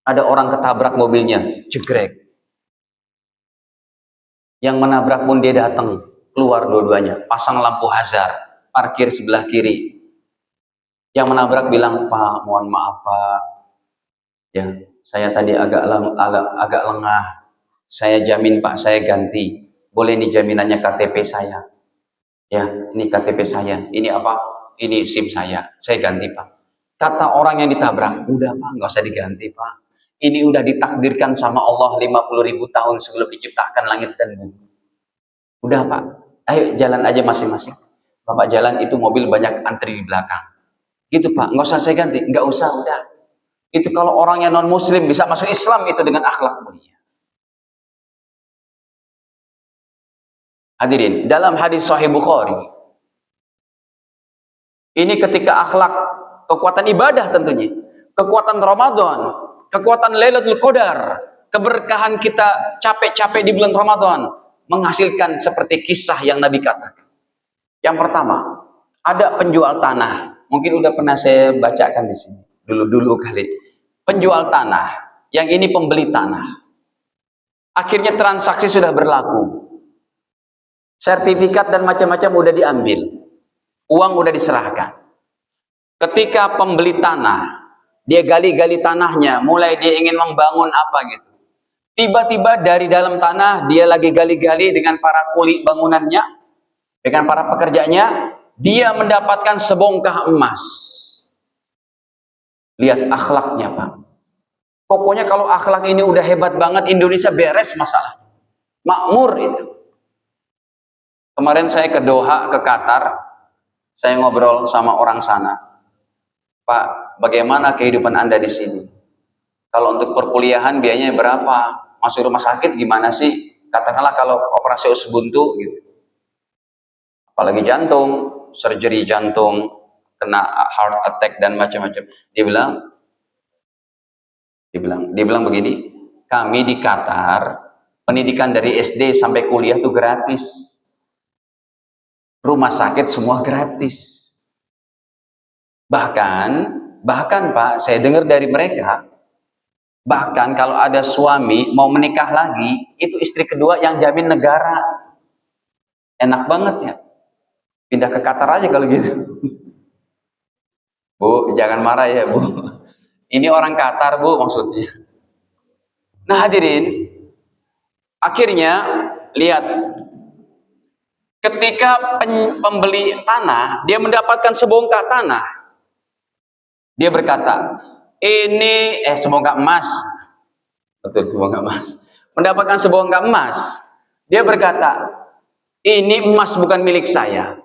Ada orang ketabrak mobilnya, jegrek. Yang menabrak pun dia datang, keluar dua-duanya, pasang lampu hazard, parkir sebelah kiri. Yang menabrak bilang, Pak, mohon maaf Pak, ya saya tadi agak lengah, saya jamin Pak, saya ganti. Boleh nih jaminannya KTP saya. Ya, ini KTP saya. Ini apa? Ini SIM saya ganti Pak. Kata orang yang ditabrak, udah Pak, nggak usah diganti Pak. Ini udah ditakdirkan sama Allah 50.000 tahun sebelum diciptakan langit dan bumi. Udah Pak, ayo jalan aja masing-masing. Bapak jalan, itu mobil banyak antri di belakang. Gitu Pak, nggak usah saya ganti. Nggak usah, udah. Itu kalau orang yang non-muslim bisa masuk Islam itu dengan akhlak mulia. Hadirin, dalam hadis Sahih Bukhari, ini ketika akhlak, kekuatan ibadah tentunya, kekuatan Ramadan, kekuatan Lailatul Qadar, keberkahan kita capek-capek di bulan Ramadan, menghasilkan seperti kisah yang Nabi katakan. Yang pertama, ada penjual tanah. Mungkin udah pernah saya bacakan di sini, dulu-dulu kali. Penjual tanah, yang ini pembeli tanah. Akhirnya transaksi sudah berlaku. Sertifikat dan macam-macam udah diambil. Uang udah diserahkan. Ketika pembeli tanah, dia gali-gali tanahnya, mulai dia ingin membangun apa gitu. Tiba-tiba dari dalam tanah, dia lagi gali-gali dengan para kuli bangunannya, dengan para pekerjanya, dia mendapatkan sebongkah emas. Lihat akhlaknya Pak. Pokoknya kalau akhlak ini udah hebat banget, Indonesia beres masalah. Makmur itu. Kemarin saya ke Doha, ke Qatar. Saya ngobrol sama orang sana. Pak, bagaimana kehidupan Anda di sini? Kalau untuk perkuliahan biayanya berapa? Masuk rumah sakit gimana sih? Katakanlah kalau operasi usus buntu gitu. Apalagi jantung, surgery jantung, kena heart attack dan macam-macam. Dia bilang, Dia bilang begini, kami di Qatar, pendidikan dari SD sampai kuliah itu gratis. Rumah sakit semua gratis. Bahkan Pak, saya dengar dari mereka, bahkan kalau ada suami mau menikah lagi, itu istri kedua yang jamin negara. Enak banget ya. Pindah ke Qatar aja kalau gitu. Bu, jangan marah ya Bu. Ini orang Qatar Bu maksudnya. Nah hadirin, akhirnya lihat, ketika pembeli tanah, dia mendapatkan sebongkah tanah. Dia berkata, ini sebongkah emas. Betul, sebongkah emas. Mendapatkan sebongkah emas. Dia berkata, ini emas bukan milik saya.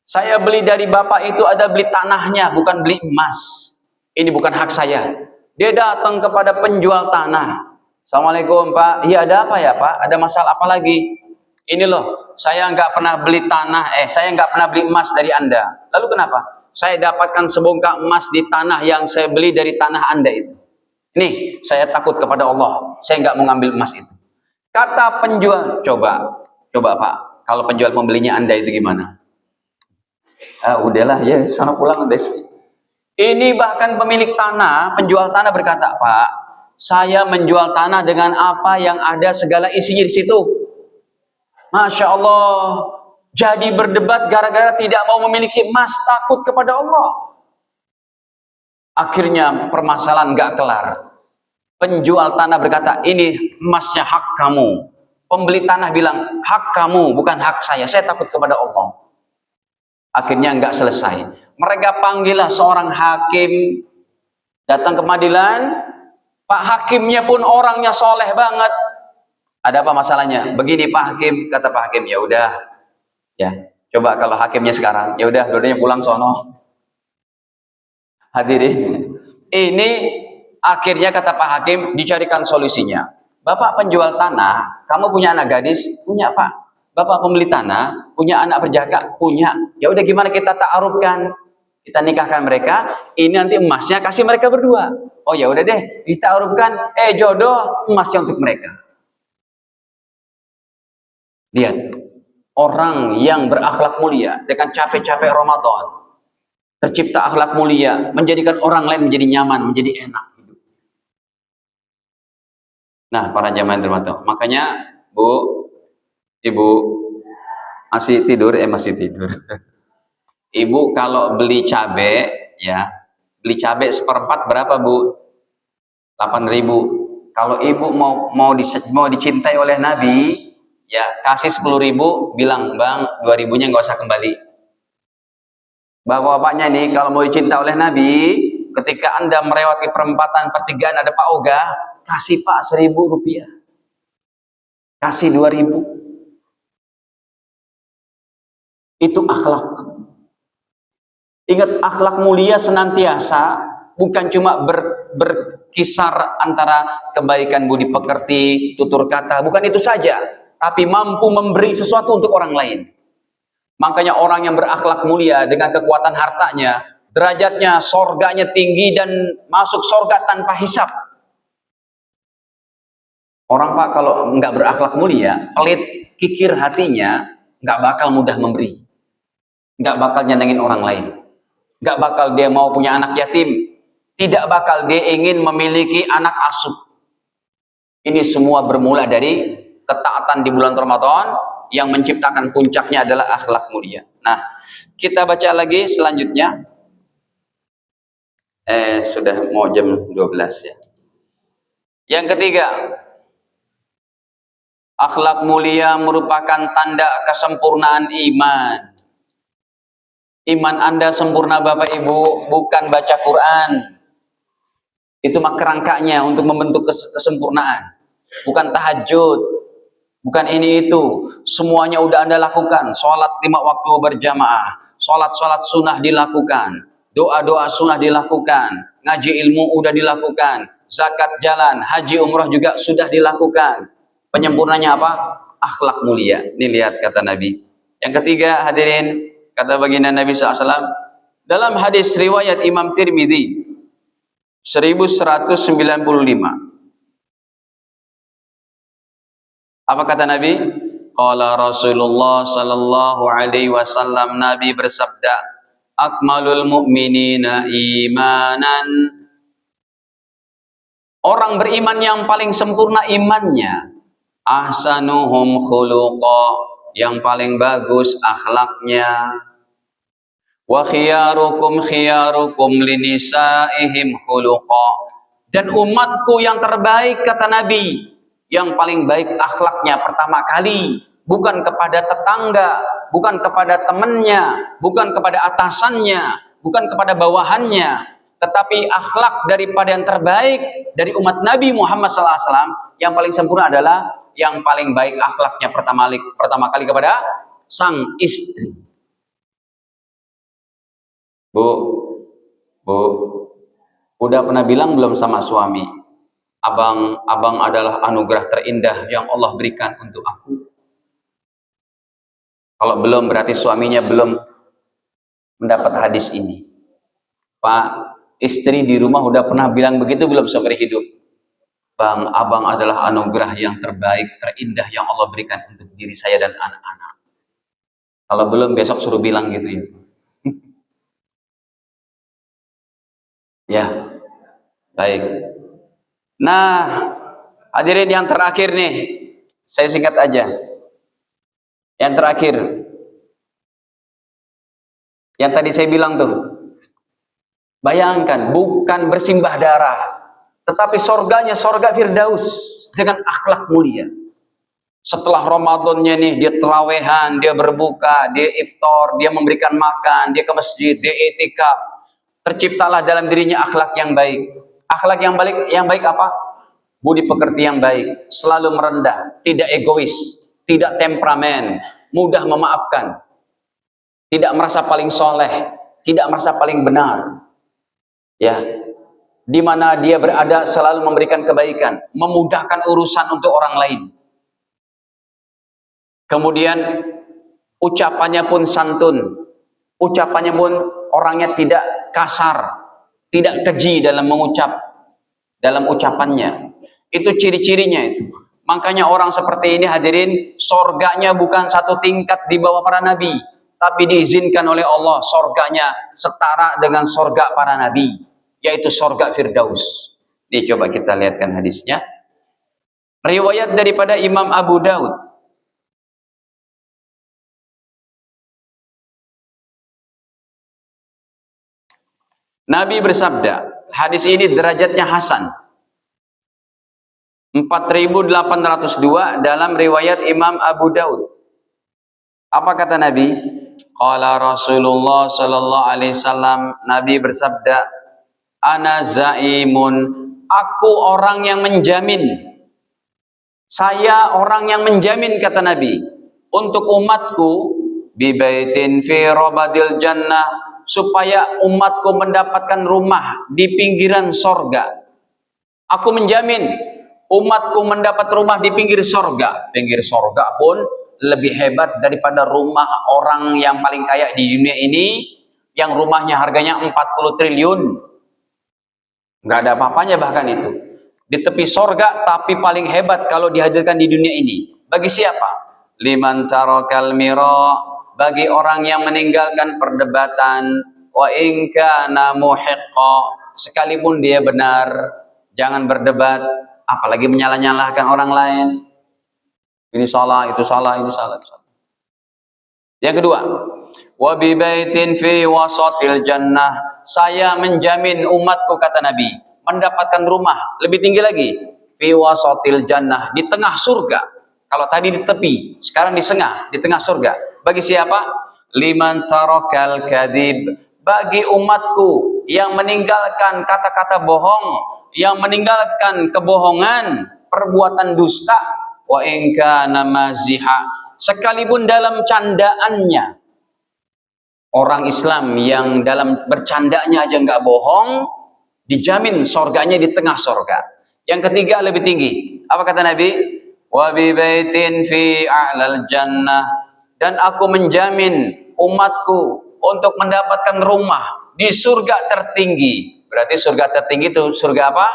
Saya beli dari bapak itu ada beli tanahnya, bukan beli emas. Ini bukan hak saya. Dia datang kepada penjual tanah. Assalamualaikum Pak. Iya ada apa ya Pak? Ada masalah apa lagi? Ini loh, saya nggak pernah beli tanah, saya nggak pernah beli emas dari Anda. Lalu kenapa? Saya dapatkan sebongkah emas di tanah yang saya beli dari tanah Anda itu. Nih, saya takut kepada Allah. Saya nggak mau ngambil emas itu. Kata penjual, coba Pak, kalau penjual pembelinya Anda itu gimana? Udahlah ya, sana pulang udah. Ini bahkan pemilik tanah, penjual tanah berkata, Pak, saya menjual tanah dengan apa yang ada segala isinya di situ. Masya Allah, jadi berdebat gara-gara tidak mau memiliki emas, takut kepada Allah. Akhirnya permasalahan nggak kelar. Penjual tanah berkata, ini emasnya hak kamu. Pembeli tanah bilang, hak kamu, bukan hak saya takut kepada Allah. Akhirnya nggak selesai. Mereka panggillah seorang hakim, datang ke pengadilan. Pak hakimnya pun orangnya soleh banget. Ada apa masalahnya? Begini Pak Hakim, kata Pak Hakim, ya udah, ya coba kalau hakimnya sekarang, ya udah, dua-duanya pulang sono. Hadirin, ini akhirnya kata Pak Hakim dicarikan solusinya. Bapak penjual tanah, kamu punya anak gadis? Punya Pak. Bapak pembeli tanah, punya anak berjaga? Punya. Ya udah gimana kita ta'arufkan? Kita nikahkan mereka, ini nanti emasnya kasih mereka berdua. Oh ya udah deh, dita'arufkan, jodoh emasnya untuk mereka. Lihat, orang yang berakhlak mulia dengan capek-capek Ramadan, tercipta akhlak mulia, menjadikan orang lain menjadi nyaman, menjadi enak. Nah, para jamaah yang terhormat, makanya Bu, Ibu masih tidur, masih tidur. Ibu kalau beli cabai, ya, beli cabai seperempat berapa Bu? 8.000. Kalau Ibu mau dicintai oleh Nabi, ya kasih 10.000, bilang Bang 2.000-nya nggak usah kembali. Bapak-bapaknya nih kalau mau dicintai oleh Nabi, ketika Anda melewati perempatan pertigaan ada Pak Oga, kasih Pak 1.000 rupiah, kasih 2.000. Itu akhlak. Ingat, akhlak mulia senantiasa bukan cuma berkisar antara kebaikan budi pekerti, tutur kata, bukan itu saja, tapi mampu memberi sesuatu untuk orang lain. Makanya orang yang berakhlak mulia dengan kekuatan hartanya, derajatnya, sorganya tinggi dan masuk sorga tanpa hisap. Orang Pak kalau nggak berakhlak mulia, pelit, kikir hatinya, nggak bakal mudah memberi, nggak bakal nyenengin orang lain, nggak bakal dia mau punya anak yatim, tidak bakal dia ingin memiliki anak asuh. Ini semua bermula dari ketaatan di bulan Ramadan yang menciptakan puncaknya adalah akhlak mulia. Nah, kita baca lagi selanjutnya. Sudah mau jam 12 ya. Yang ketiga, akhlak mulia merupakan tanda kesempurnaan iman. Iman Anda sempurna Bapak Ibu, bukan baca Quran. Itu mah kerangkanya untuk membentuk kesempurnaan. Bukan tahajud, bukan ini itu. Semuanya udah Anda lakukan. Sholat 5 waktu berjamaah, sholat sunnah dilakukan, doa-doa sunnah dilakukan, ngaji ilmu udah dilakukan, zakat jalan, haji umroh juga sudah dilakukan. Penyempurnanya apa? Akhlak mulia. Ini lihat kata Nabi. Yang ketiga hadirin, kata baginda Nabi SAW dalam hadis riwayat Imam Tirmidzi, 1195. Apa kata Nabi? Qala Rasulullah sallallahu alaihi wasallam, Nabi bersabda, akmalul mu'minina imanan. Orang beriman yang paling sempurna imannya, ahsanuhum khuluqa, yang paling bagus akhlaknya. Wa khiyarukum khiyarukum linisaihim khuluqa, dan umatku yang terbaik kata Nabi, yang paling baik akhlaknya pertama kali, bukan kepada tetangga, bukan kepada temannya, bukan kepada atasannya, bukan kepada bawahannya, tetapi akhlak daripada yang terbaik dari umat Nabi Muhammad SAW, yang paling sempurna adalah yang paling baik akhlaknya pertama kali kepada sang istri. Bu, udah pernah bilang belum sama suami, abang adalah anugerah terindah yang Allah berikan untuk aku? Kalau belum, berarti suaminya belum mendapat hadis ini. Pak, istri di rumah udah pernah bilang begitu belum seumur hidup? Bang, abang adalah anugerah yang terbaik, terindah yang Allah berikan untuk diri saya dan anak-anak. Kalau belum, besok suruh bilang gitu ya. Ya, baik. Nah, hadirin yang terakhir nih, saya singkat aja. Yang terakhir, yang tadi saya bilang tuh, bayangkan, bukan bersimbah darah, tetapi sorganya sorga Firdaus dengan akhlak mulia. Setelah Ramadannya nih, dia terawehan, dia berbuka, dia iftar, dia memberikan makan, dia ke masjid, dia etikaf. Terciptalah dalam dirinya akhlak yang baik. Akhlak yang baik apa? Budi pekerti yang baik, selalu merendah, tidak egois, tidak temperamen, mudah memaafkan, tidak merasa paling soleh, tidak merasa paling benar. Ya, di mana dia berada selalu memberikan kebaikan, memudahkan urusan untuk orang lain. Kemudian ucapannya pun santun, ucapannya pun orangnya tidak kasar, tidak keji dalam ucapannya. Itu ciri-cirinya itu. Makanya orang seperti ini hadirin, sorganya bukan satu tingkat di bawah para nabi, tapi diizinkan oleh Allah sorganya setara dengan sorga para nabi, yaitu sorga Firdaus. Ini coba kita lihatkan hadisnya. Riwayat daripada Imam Abu Daud. Nabi bersabda, hadis ini derajatnya hasan, 4802 dalam riwayat Imam Abu Daud. Apa kata Nabi? Qala Rasulullah sallallahu alaihi wasallam, Nabi bersabda, ana zaimun, aku orang yang menjamin. Saya orang yang menjamin kata Nabi untuk umatku bi baitin fi rabadil jannah, supaya umatku mendapatkan rumah di pinggiran sorga. Aku menjamin umatku mendapat rumah di pinggir sorga. Pinggir sorga pun lebih hebat daripada rumah orang yang paling kaya di dunia ini, yang rumahnya harganya 40 triliun. Nggak ada apa-apanya bahkan itu. Di tepi sorga, tapi paling hebat kalau dihadirkan di dunia ini. Bagi siapa? Liman tarakal mira, bagi orang yang meninggalkan perdebatan, wa in kana muhiqqa, sekalipun dia benar, jangan berdebat, apalagi menyalah-nyalahkan orang lain. Ini salah, itu salah, ini salah, itu salah. Yang kedua, wa bi baitin fi wasatil jannah, saya menjamin umatku kata Nabi mendapatkan rumah lebih tinggi lagi, fi wasatil jannah, di tengah surga. Kalau tadi di tepi, sekarang di tengah surga. Bagi siapa? Liman tarakal kadhib, bagi umatku yang meninggalkan kata-kata bohong, yang meninggalkan kebohongan, perbuatan dusta, wa in kana maziha, sekalipun dalam candaannya. Orang Islam yang dalam bercandanya aja nggak bohong, dijamin sorganya di tengah sorga. Yang ketiga lebih tinggi. Apa kata Nabi? Wa bi baitin fi a'lal jannah, dan aku menjamin umatku untuk mendapatkan rumah di surga tertinggi. Berarti surga tertinggi itu surga apa?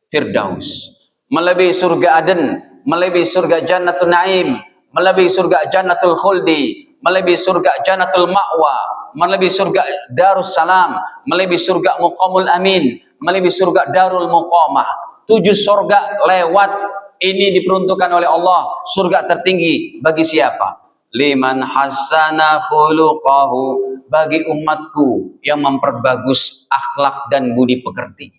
Firdaus. Melebihi surga Aden, melebihi surga Jannatul Naim, melebihi surga Jannatul Khuldi, melebihi surga Jannatul Ma'wa, melebihi surga Darussalam, melebihi surga Muqamul Amin, melebihi surga Darul Muqamah. 7 surga lewat. Ini diperuntukkan oleh Allah, surga tertinggi bagi siapa? Liman hassana khuluqahu, bagi umatku yang memperbagus akhlak dan budi pekerti.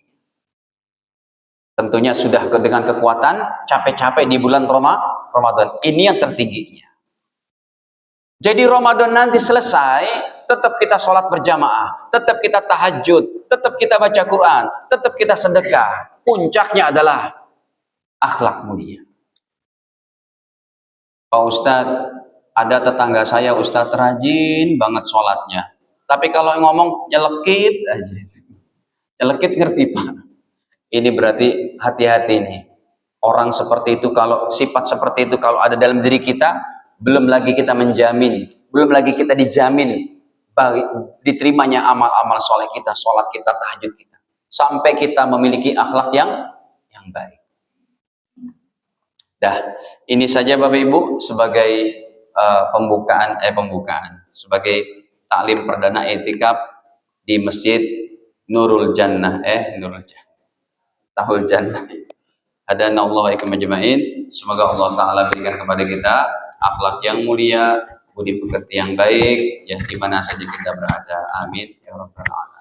Tentunya sudah dengan kekuatan, capek-capek di bulan Ramadan. Ini yang tertingginya. Jadi Ramadan nanti selesai, tetap kita sholat berjamaah, tetap kita tahajud, tetap kita baca Quran, tetap kita sedekah. Puncaknya adalah akhlak mulia. Pak Ustadz, ada tetangga saya Ustadz rajin banget sholatnya. Tapi kalau ngomong nyelekit aja. Nyelekit ngerti Pak? Ini berarti hati-hati nih. Orang seperti itu, kalau sifat seperti itu kalau ada dalam diri kita, belum lagi kita menjamin, belum lagi kita dijamin diterimanya amal-amal soleh kita, sholat kita, tahajud kita. Sampai kita memiliki akhlak yang baik. Dah, ini saja Bapak Ibu sebagai pembukaan sebagai taklim perdana i'tikaf di Masjid Nurul Jannah Tahul Jannah. Hadana Allah wa ikum ajma'in. Semoga Allah Ta'ala berikan kepada kita akhlak yang mulia, budi pekerti yang baik, ya di mana saja kita berada. Amin ya rabbal alamin.